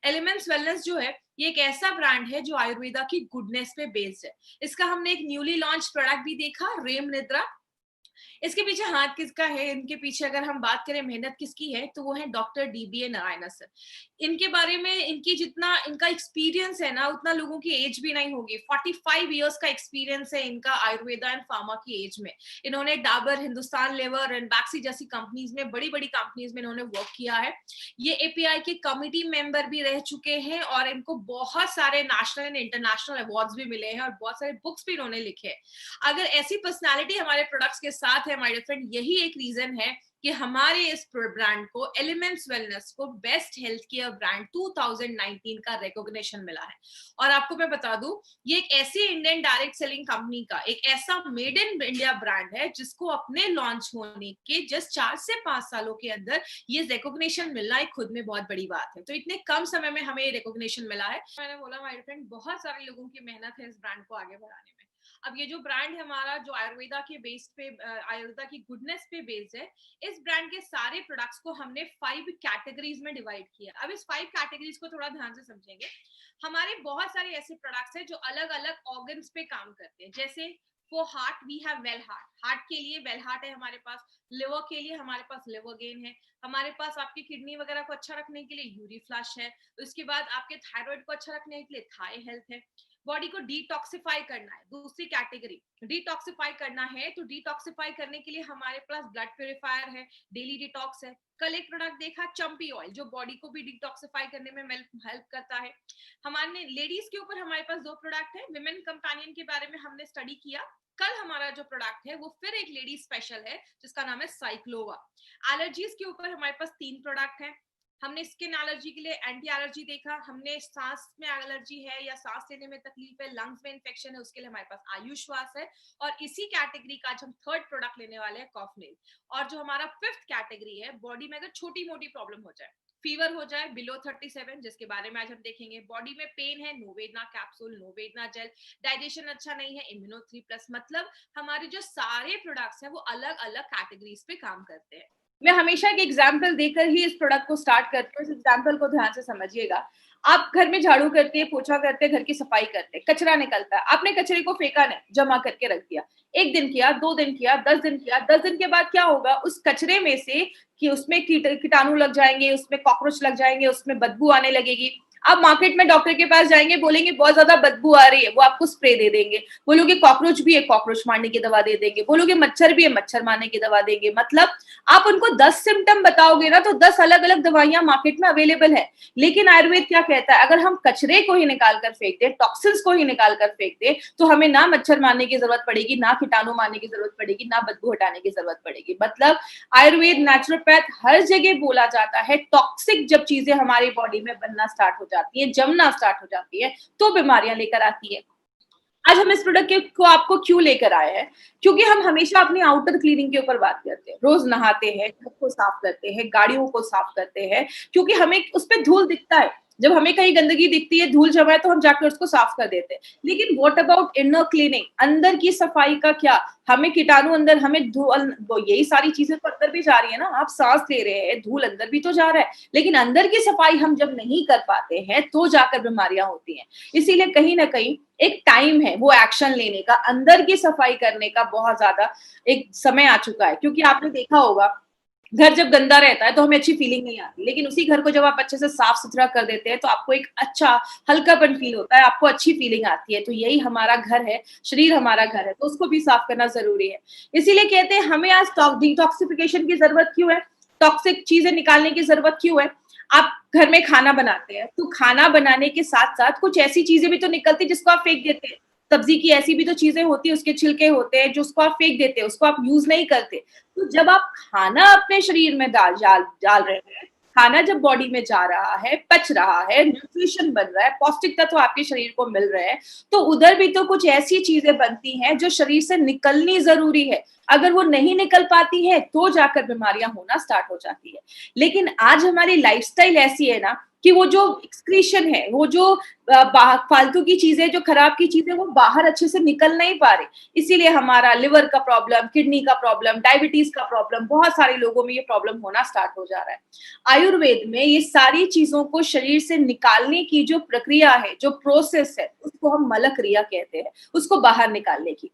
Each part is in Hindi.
एलिमेंट्स वेलनेस जो है ये एक ऐसा ब्रांड है जो आयुर्वेदा की गुडनेस पे बेस्ड है। इसका हमने एक न्यूली लॉन्च प्रोडक्ट भी देखा, रेम निद्रा। इसके पीछे हाथ किसका है, इनके पीछे अगर हम बात करें मेहनत किसकी है, तो वो है डॉक्टर डीबीए नारायण सर। इनके बारे में इनकी जितना इनका एक्सपीरियंस है ना, उतना लोगों की एज भी नहीं होगी। 45 इयर्स का एक्सपीरियंस है इनका आयुर्वेदा एंड फार्मा की एज में। इन्होंने डाबर, हिंदुस्तान लेवर एंड बैक्सी जैसी कंपनीज में, बड़ी बड़ी कंपनीज में इन्होंने वर्क किया है। ये एपीआई के कमिटी मेंबर भी रह चुके हैं और इनको बहुत सारे नेशनल एंड इंटरनेशनल अवार्ड्स भी मिले हैं और बहुत सारे बुक्स भी इन्होंने लिखे हैं। अगर ऐसी पर्सनालिटी हमारे प्रोडक्ट्स के साथ है माय डियर फ्रेंड, यही एक रीजन है कि हमारे इस ब्रांड को, एलिमेंट्स वेलनेस को, बेस्ट हेल्थ केयर ब्रांड 2019 का रिकॉग्निशन मिला है। और आपको मैं बता दूं, ये एक ऐसी इंडियन डायरेक्ट सेलिंग कंपनी का एक ऐसा मेड इन इंडिया ब्रांड है जिसको अपने लॉन्च होने के जस्ट 4 से 5 सालों के अंदर ये रिकॉग्निशन मिलना एक खुद में बहुत बड़ी बात है। तो इतने कम समय में हमें ये रिकॉग्निशन मिला है। मैंने बोला माय फ्रेंड, बहुत सारे लोगों की मेहनत है इस ब्रांड को आगे बढ़ाने में। अब ये जो ब्रांड है हमारा, जो आयुर्वेदा के बेस पे, आयुर्वेदा की गुडनेस पे बेस्ड है, इस ब्रांड के सारे प्रोडक्ट्स को हमने 5 कैटेगरीज में डिवाइड किया। अब इस 5 कैटेगरीज को थोड़ा ध्यान से समझेंगे। हमारे बहुत सारे ऐसे प्रोडक्ट्स हैं जो अलग अलग ऑर्गन्स पे काम करते हैं। जैसे for heart we have well heart, heart के लिए वेल हार्ट है हमारे पास। लिवर के लिए हमारे पास लिवर गेन है। हमारे पास आपकी किडनी वगैरह को अच्छा रखने के लिए यूरी फ्लश है। उसके बाद आपके थायराइड को अच्छा रखने के लिए थाई हेल्थ है। बॉडी को डिटॉक्सिफाई करना है, दूसरी कैटेगरी। डिटॉक्सिफाई करना है तो डिटॉक्सिफाई करने के लिए हमारे पास ब्लड प्यूरिफायर है, डेली डिटॉक्स है। कल एक प्रोडक्ट देखा चंपी ऑयल, जो बॉडी को भी डिटॉक्सिफाई करने में हेल्प करता है। हमारे लेडीज के ऊपर हमारे पास 2 प्रोडक्ट है। विमेन कंपेनियन के बारे में हमने स्टडी किया। कल हमारा जो प्रोडक्ट है वो फिर एक लेडी स्पेशल है जिसका नाम है साइक्लोवा। एलर्जीज के ऊपर हमारे पास 3 प्रोडक्ट है। हमने स्किन एलर्जी के लिए एंटी एलर्जी देखा। हमने सांस में एलर्जी है या सांस लेने में तकलीफ है, लंग्स में इन्फेक्शन है, उसके लिए हमारे पास आयुश्वास है। और इसी कैटेगरी का आज हम 3rd प्रोडक्ट लेने वाले हैं, कॉफनेल। और जो हमारा 5th कैटेगरी है, बॉडी में अगर छोटी मोटी प्रॉब्लम हो जाए, फीवर हो जाए बिलो 37, जिसके बारे में आज हम देखेंगे। बॉडी में पेन है, नोवेदना कैप्सूल, नोवेदना जेल। डाइजेशन अच्छा नहीं है, इम्यूनो 3+। मतलब हमारे जो सारे प्रोडक्ट्स हैं वो अलग अलग कैटेगरीज पे काम करते हैं। मैं हमेशा एक एग्जाम्पल देकर ही इस प्रोडक्ट को स्टार्ट करती हूँ। इस एग्जाम्पल को ध्यान से समझिएगा। आप घर में झाड़ू करते हैं, पोछा करते हैं, घर की सफाई करते हैं, कचरा निकलता है। आपने कचरे को फेंका नहीं, जमा करके रख दिया। 1 दिन किया, 2 दिन किया, 10 दिन किया। 10 दिन के बाद क्या होगा, उस कचरे में से कि उसमें कीटाणु लग जाएंगे, उसमें कॉकरोच लग जाएंगे, उसमें बदबू आने लगेगी। आप मार्केट में डॉक्टर के पास जाएंगे, बोलेंगे बहुत ज्यादा बदबू आ रही है, वो आपको स्प्रे दे देंगे। बोलोगे कॉकरोच भी है, कॉकरोच मारने की दवा दे देंगे। बोलोगे मच्छर भी है, मच्छर मारने की दवा देंगे। मतलब आप उनको 10 सिम्टम बताओगे ना, तो 10 अलग अलग दवाइयां मार्केट में अवेलेबल है। लेकिन आयुर्वेद क्या कहता है, अगर हम कचरे को ही निकाल कर फेंक दे, टॉक्सिन्स को ही निकाल कर फेंक दे, तो हमें ना मच्छर मारने की जरूरत पड़ेगी, ना कीटाणु मारने की जरूरत पड़ेगी, ना बदबू हटाने की जरूरत पड़ेगी। मतलब आयुर्वेद, नेचुरोपैथ, हर जगह बोला जाता है, टॉक्सिक जब चीजें हमारी बॉडी में बनना स्टार्ट हो जाती है, जमना स्टार्ट हो जाती है, तो बीमारियां लेकर आती है। आज हम इस प्रोडक्ट को आपको क्यों लेकर आए हैं, क्योंकि हम हमेशा अपनी आउटर क्लीनिंग के ऊपर बात करते हैं। रोज नहाते हैं, घर को साफ करते हैं, गाड़ियों को साफ करते हैं, क्योंकि हमें उस पर धूल दिखता है। जब हमें कहीं गंदगी दिखती है, धूल जमा है, तो हम जाकर उसको साफ कर देते हैं। लेकिन व्हाट अबाउट इनर क्लीनिंग, अंदर की सफाई का क्या? हमें कीटाणु अंदर, हमें धूल, यही सारी चीजें तो अंदर भी जा रही है ना। आप सांस ले रहे हैं, धूल अंदर भी तो जा रहा है। लेकिन अंदर की सफाई हम जब नहीं कर पाते हैं, तो जाकर बीमारियां होती हैं। इसीलिए कहीं ना कहीं एक टाइम है वो एक्शन लेने का, अंदर की सफाई करने का बहुत ज्यादा एक समय आ चुका है। क्योंकि आपने देखा होगा, घर जब गंदा रहता है तो हमें अच्छी फीलिंग नहीं आती, लेकिन उसी घर को जब आप अच्छे से साफ सुथरा कर देते हैं तो आपको एक अच्छा हल्कापन फील होता है, आपको अच्छी फीलिंग आती है। तो यही हमारा घर है, शरीर हमारा घर है, तो उसको भी साफ करना जरूरी है। इसीलिए कहते हैं हमें आज डिटॉक्सिफिकेशन की जरूरत क्यों है, टॉक्सिक चीजें निकालने की जरूरत क्यों है। आप घर में खाना बनाते हैं, तो खाना बनाने के साथ साथ कुछ ऐसी चीजें भी तो निकलती जिसको आप फेंक देते हैं। सब्जी की ऐसी भी तो चीजें होती है, उसके छिलके होते हैं जो उसको आप फेंक देते हैं, उसको आप यूज नहीं करते। तो जब आप खाना अपने शरीर में डाल रहे हैं, खाना जब बॉडी में जा रहा है, पच रहा है, न्यूट्रिशन बन रहा है, पौष्टिक तत्व आपके शरीर को मिल रहे हैं, तो उधर भी तो कुछ ऐसी चीजें बनती हैं जो शरीर से निकलनी जरूरी है। अगर वो नहीं निकल पाती है तो जाकर बीमारियां होना स्टार्ट हो जाती है। लेकिन आज हमारी लाइफस्टाइल ऐसी है ना कि वो जो एक्सक्रीशन है, वो जो फालतू की चीजें, जो खराब की चीजें, वो बाहर अच्छे से निकल नहीं पा रही। इसीलिए हमारा लिवर का प्रॉब्लम, किडनी का प्रॉब्लम, डायबिटीज का प्रॉब्लम, बहुत सारे लोगों में ये प्रॉब्लम होना स्टार्ट हो जा रहा है। आयुर्वेद में ये सारी चीजों को शरीर से निकालने की जो प्रक्रिया है, जो प्रोसेस है, उसको हम मल क्रिया कहते हैं, उसको बाहर निकालने की।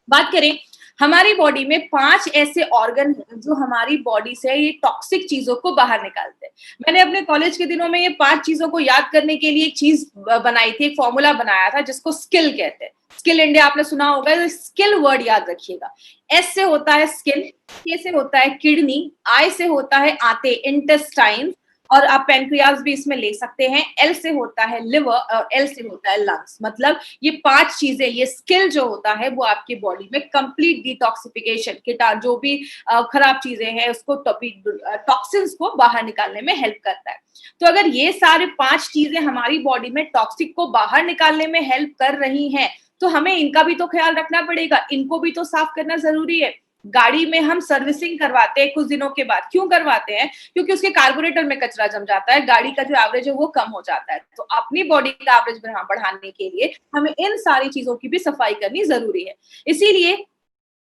बात करें, हमारी बॉडी में 5 ऐसे ऑर्गन हैं जो हमारी बॉडी से ये टॉक्सिक चीजों को बाहर निकालते हैं। मैंने अपने कॉलेज के दिनों में ये 5 चीजों को याद करने के लिए एक चीज बनाई थी, एक फॉर्मूला बनाया था जिसको स्किल कहते हैं। स्किल इंडिया आपने सुना होगा, तो स्किल वर्ड याद रखिएगा। एस से होता है स्किन, के से होता है किडनी, आई से होता है आंतें, इंटेस्टाइन, और आप पेनक्रियाज भी इसमें ले सकते हैं। एल से होता है लिवर और एल से होता है लंग्स। मतलब ये 5 चीजें, ये स्किल जो होता है वो आपकी बॉडी में कंप्लीट डिटॉक्सिफिकेशन, कीटाणु जो भी खराब चीजें हैं उसको, टॉक्सिन्स को बाहर निकालने में हेल्प करता है। तो अगर ये सारे 5 चीजें हमारी बॉडी में टॉक्सिक को बाहर निकालने में हेल्प कर रही हैं, तो हमें इनका भी तो ख्याल रखना पड़ेगा, इनको भी तो साफ करना जरूरी है। गाड़ी में हम सर्विसिंग करवाते हैं कुछ दिनों के बाद, क्यों करवाते हैं? क्योंकि उसके कार्बोरेटर में कचरा जम जाता है, गाड़ी का जो एवरेज है वो कम हो जाता है। तो अपनी बॉडी का एवरेज बढ़ाने के लिए हमें इन सारी चीजों की भी सफाई करनी जरूरी है। इसीलिए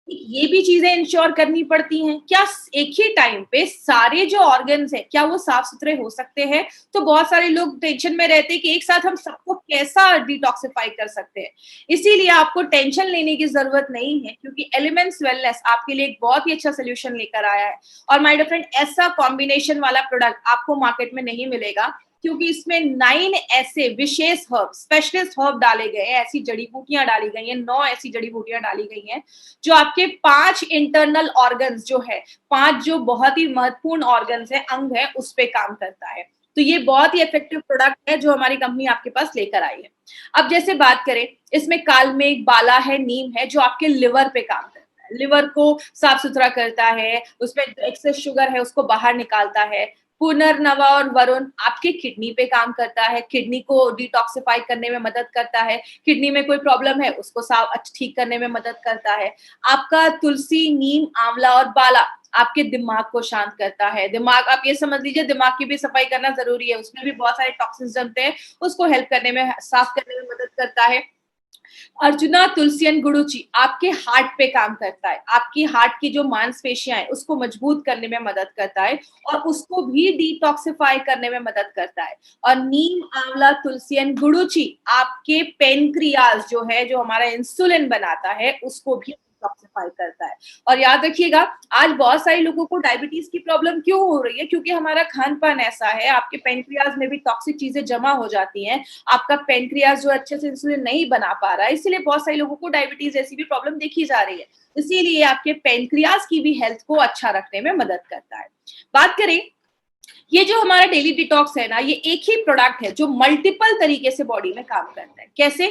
ये भी चीजें इंश्योर करनी पड़ती हैं। क्या एक ही टाइम पे सारे जो ऑर्गन्स हैं, क्या वो साफ सुथरे हो सकते हैं? तो बहुत सारे लोग टेंशन में रहते हैं कि एक साथ हम सबको कैसा डिटॉक्सिफाई कर सकते हैं। इसीलिए आपको टेंशन लेने की जरूरत नहीं है, क्योंकि एलिमेंट्स वेलनेस आपके लिए एक बहुत ही अच्छा सोल्यूशन लेकर आया है। और माय डियर फ्रेंड, ऐसा कॉम्बिनेशन वाला प्रोडक्ट आपको मार्केट में नहीं मिलेगा, क्योंकि इसमें 9 ऐसे विशेष हर्ब, स्पेशलिस्ट हर्ब डाले गए हैं, ऐसी जड़ी बूटियां डाली गई हैं, 9 ऐसी जड़ी बूटियां डाली गई हैं जो आपके 5 इंटरनल ऑर्गन्स जो है, 5 जो बहुत ही महत्वपूर्ण ऑर्गन्स है, अंग है, उस पे काम करता है। तो ये बहुत ही इफेक्टिव प्रोडक्ट है जो हमारी कंपनी आपके पास लेकर आई है। अब जैसे बात करें, इसमें कालमेघ, बाला है, नीम है, जो आपके लिवर पे काम करता है, लिवर को साफ सुथरा करता है, उसमें एक्सेस शुगर है उसको बाहर निकालता है। पुनर्नवा और वरुण आपके किडनी पे काम करता है, किडनी को डिटॉक्सिफाई करने में मदद करता है, किडनी में कोई प्रॉब्लम है उसको साफ ठीक करने में मदद करता है। आपका तुलसी, नीम, आंवला और बाला आपके दिमाग को शांत करता है। दिमाग, आप ये समझ लीजिए, दिमाग की भी सफाई करना जरूरी है, उसमें भी बहुत सारे टॉक्सिन्स जमते हैं, उसको हेल्प करने में, साफ करने में मदद करता है। अर्जुना, तुलसियन, गुडुचि आपके हार्ट पे काम करता है, आपकी हार्ट की जो मांसपेशियां हैं उसको मजबूत करने में मदद करता है और उसको भी डिटॉक्सिफाई करने में मदद करता है। और नीम, आंवला, तुलसियन, गुडुचि आपके पेनक्रियाज जो है, जो हमारा इंसुलिन बनाता है, उसको भी डिटॉक्सिफाई करता है। और याद रखिएगा, आज बहुत सारे लोगों को डायबिटीज की प्रॉब्लम क्यों हो रही है? क्योंकि हमारा खान पान ऐसा है, आपके पेनक्रियाज में भी टॉक्सिक चीजें जमा हो जाती हैं, आपका पेनक्रियाज जो अच्छे से इंसुलिन नहीं बना पा रहा है, इसीलिए बहुत सारे लोगों को डायबिटीज जैसी भी प्रॉब्लम देखी जा रही है। इसीलिए आपके पेनक्रियाज की भी हेल्थ को अच्छा रखने में मदद करता है। बात करें, ये जो हमारा डेली डिटॉक्स है ना, ये एक ही प्रोडक्ट है जो मल्टीपल तरीके से बॉडी में काम करता है। कैसे?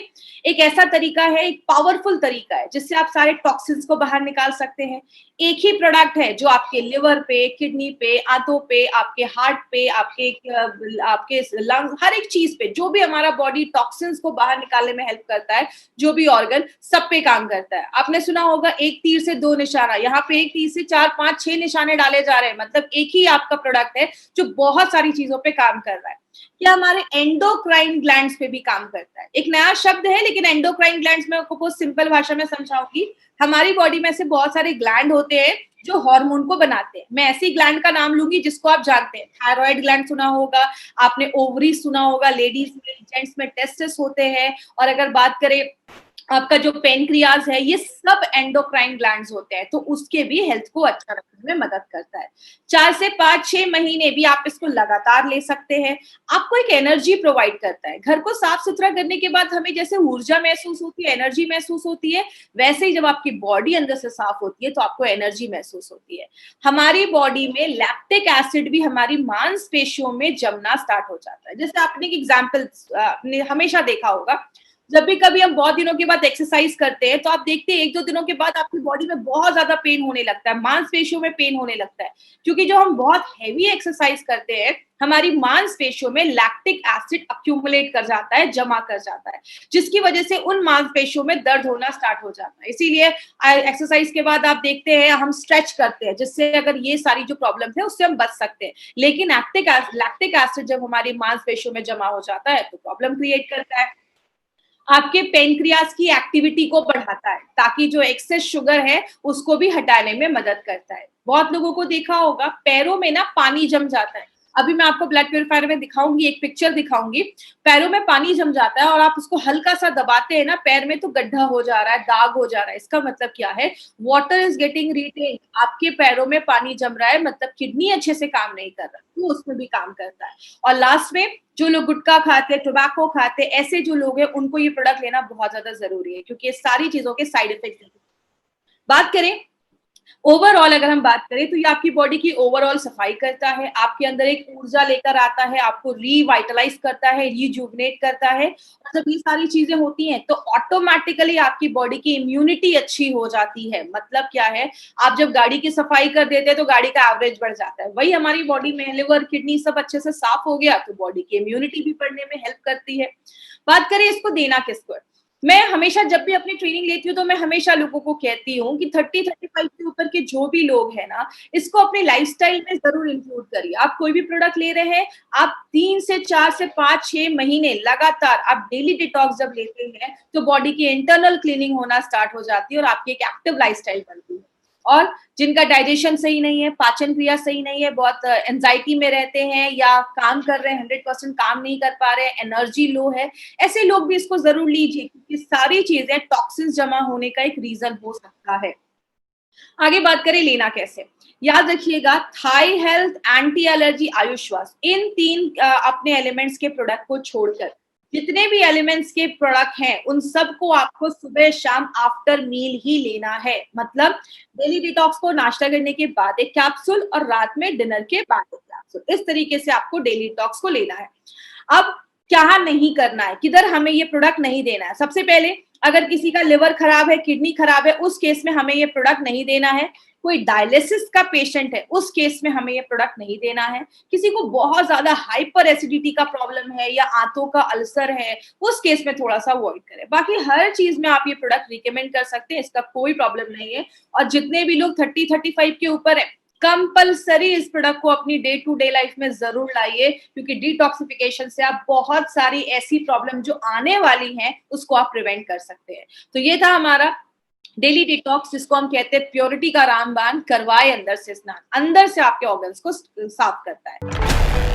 एक ऐसा तरीका है, एक पावरफुल तरीका है जिससे आप सारे टॉक्सिन्स को बाहर निकाल सकते हैं। एक ही प्रोडक्ट है जो आपके लिवर पे, किडनी पे, आंतों पे, आपके हार्ट पे, आपके लंग, हर एक चीज पे, जो भी हमारा बॉडी टॉक्सिन्स को बाहर निकालने में हेल्प करता है, जो भी ऑर्गन, सब पे काम करता है। आपने सुना होगा, एक तीर से 2 निशाना, यहाँ पे एक तीर से 4, 5, 6 निशाने डाले जा रहे हैं। मतलब एक ही आपका प्रोडक्ट है जो बहुत सारी चीजों पे काम कर रहा है। क्या हमारे एंडोक्राइन ग्लैंड्स पे भी काम करता है? एक नया शब्द है, लेकिन एंडोक्राइन ग्लैंड्स में आपको बहुत सिंपल भाषा में समझाऊंगी। हमारी बॉडी में से बहुत सारे ग्लैंड होते हैं जो हार्मोन को बनाते हैं। मैं ऐसी ग्लैंड का नाम लूंगी जिसको आप जानते हैं। थायराइड ग्लैंड सुना होगा आपने, ओवरी सुना होगा, लेडीज में, जेंट्स में टेस्टिस होते हैं। और अगर बात करें आपका जो पेनक्रियाज है, ये सब एंडोक्राइन ग्लैंड्स होते हैं, तो उसके भी हेल्थ को अच्छा रखने में मदद करता है। 4 से 5, 6 महीने भी आप इसको लगातार ले सकते हैं। आपको एक एनर्जी प्रोवाइड करता है। घर को साफ सुथरा करने के बाद हमें जैसे ऊर्जा महसूस होती है, एनर्जी महसूस होती है, वैसे ही जब आपकी बॉडी अंदर से साफ होती है तो आपको एनर्जी महसूस होती है। हमारी बॉडी में लैक्टिक एसिड भी हमारी मांसपेशियों में जमना स्टार्ट हो जाता है। जैसे आपने एक एग्जाम्पल आपने हमेशा देखा होगा, जब भी कभी हम बहुत दिनों के बाद एक्सरसाइज करते हैं तो आप देखते हैं 1-2 दिनों के बाद आपकी बॉडी में बहुत ज्यादा पेन होने लगता है, मांसपेशियों में पेन होने लगता है, क्योंकि जो हम बहुत हैवी एक्सरसाइज करते हैं, हमारी मांसपेशियों में लैक्टिक एसिड अक्यूमुलेट कर जाता है, जमा कर जाता है, जिसकी वजह से उन मांसपेशियों में दर्द होना स्टार्ट हो जाता है। इसीलिए एक्सरसाइज के बाद आप देखते हैं हम स्ट्रेच करते हैं, जिससे अगर ये सारी जो प्रॉब्लम है उससे हम बच सकते हैं। लेकिन लैक्टिक एसिड जब हमारी मांसपेशियों में जमा हो जाता है तो प्रॉब्लम क्रिएट करता है। आपके पेनक्रियास की एक्टिविटी को बढ़ाता है, ताकि जो एक्सेस शुगर है उसको भी हटाने में मदद करता है। बहुत लोगों को देखा होगा पैरों में ना पानी जम जाता है। अभी मैं आपको ब्लड प्यूरिफायर में दिखाऊंगी, एक पिक्चर दिखाऊंगी। पैरों में पानी जम जाता है और आप उसको हल्का सा दबाते हैं ना पैर में, तो गड्ढा हो जा रहा है, दाग हो जा रहा है। इसका मतलब क्या है? Water is getting retain. आपके पैरों में पानी जम रहा है, मतलब किडनी अच्छे से काम नहीं कर रहा, तो उसमें भी काम करता है। और लास्ट में जो लोग गुटखा खाते, टोबैको खाते, ऐसे जो लोग हैं उनको ये प्रोडक्ट लेना बहुत ज्यादा जरूरी है, क्योंकि ये सारी चीजों के साइड इफेक्ट हैं। बात करें ओवरऑल, अगर हम बात करें तो ये आपकी बॉडी की ओवरऑल सफाई करता है, आपके अंदर एक ऊर्जा लेकर आता है, आपको रिवाइटलाइज करता है, रिजुवनेट करता है। और जब ये सारी चीजें होती हैं तो ऑटोमेटिकली आपकी बॉडी की इम्यूनिटी अच्छी हो जाती है। मतलब क्या है? आप जब गाड़ी की सफाई कर देते हैं तो गाड़ी का एवरेज बढ़ जाता है। वही हमारी बॉडी में लिवर, किडनी सब अच्छे से साफ हो गया तो बॉडी की इम्यूनिटी भी बढ़ने में हेल्प करती है। बात करें इसको देना किसको है? मैं हमेशा जब भी अपनी ट्रेनिंग लेती हूँ तो मैं हमेशा लोगों को कहती हूँ कि 30-35 के ऊपर के जो भी लोग हैं ना, इसको अपने लाइफस्टाइल में जरूर इंक्लूड करिए। आप कोई भी प्रोडक्ट ले रहे हैं, आप 3 से 4 से 5-6 महीने लगातार आप डेली डिटॉक्स जब लेते हैं तो बॉडी की इंटरनल क्लीनिंग होना स्टार्ट हो जाती है और आपकी एक एक्टिव लाइफस्टाइल बनती है। और जिनका डाइजेशन सही नहीं है, पाचन क्रिया सही नहीं है, बहुत एंजाइटी में रहते हैं या काम कर रहे हैं 100% काम नहीं कर पा रहे हैं, एनर्जी लो है, ऐसे लोग भी इसको जरूर लीजिए, क्योंकि सारी चीजें टॉक्सिन्स जमा होने का एक रीजन हो सकता है। आगे बात करें लेना कैसे। याद रखिएगा, थाई हेल्थ, एंटी एलर्जी, आयुश्वास, इन 3 अपने एलिमेंट्स के प्रोडक्ट को छोड़कर जितने भी एलिमेंट्स के प्रोडक्ट हैं उन सबको आपको सुबह शाम आफ्टर मील ही लेना है। मतलब डेली डिटॉक्स को नाश्ता करने के बाद एक कैप्सूल और रात में डिनर के बाद एक कैप्सूल, इस तरीके से आपको डेली डिटॉक्स को लेना है। अब क्या नहीं करना है, किधर हमें ये प्रोडक्ट नहीं देना है? सबसे पहले, अगर किसी का लिवर खराब है, किडनी खराब है, उस केस में हमें ये प्रोडक्ट नहीं देना है। कोई डायलिसिस का पेशेंट है, उस केस में हमें ये प्रोडक्ट नहीं देना है। किसी को बहुत ज्यादा हाइपर एसिडिटी का प्रॉब्लम है या आंतों का अल्सर है, उस केस में थोड़ा सा अवॉइड करें। बाकी हर चीज में आप ये प्रोडक्ट रिकमेंड कर सकते हैं, इसका कोई प्रॉब्लम नहीं है। और जितने भी लोग 30-35 के ऊपर है, कंपल्सरी इस प्रोडक्ट को अपनी डे टू डे लाइफ में जरूर लाइए, क्योंकि डिटॉक्सिफिकेशन से आप बहुत सारी ऐसी प्रॉब्लम जो आने वाली हैं उसको आप प्रिवेंट कर सकते हैं। तो ये था हमारा डेली डिटॉक्स, जिसको हम कहते हैं प्योरिटी का रामबाण, करवाए अंदर से स्नान, अंदर से आपके ऑर्गन्स को साफ करता है।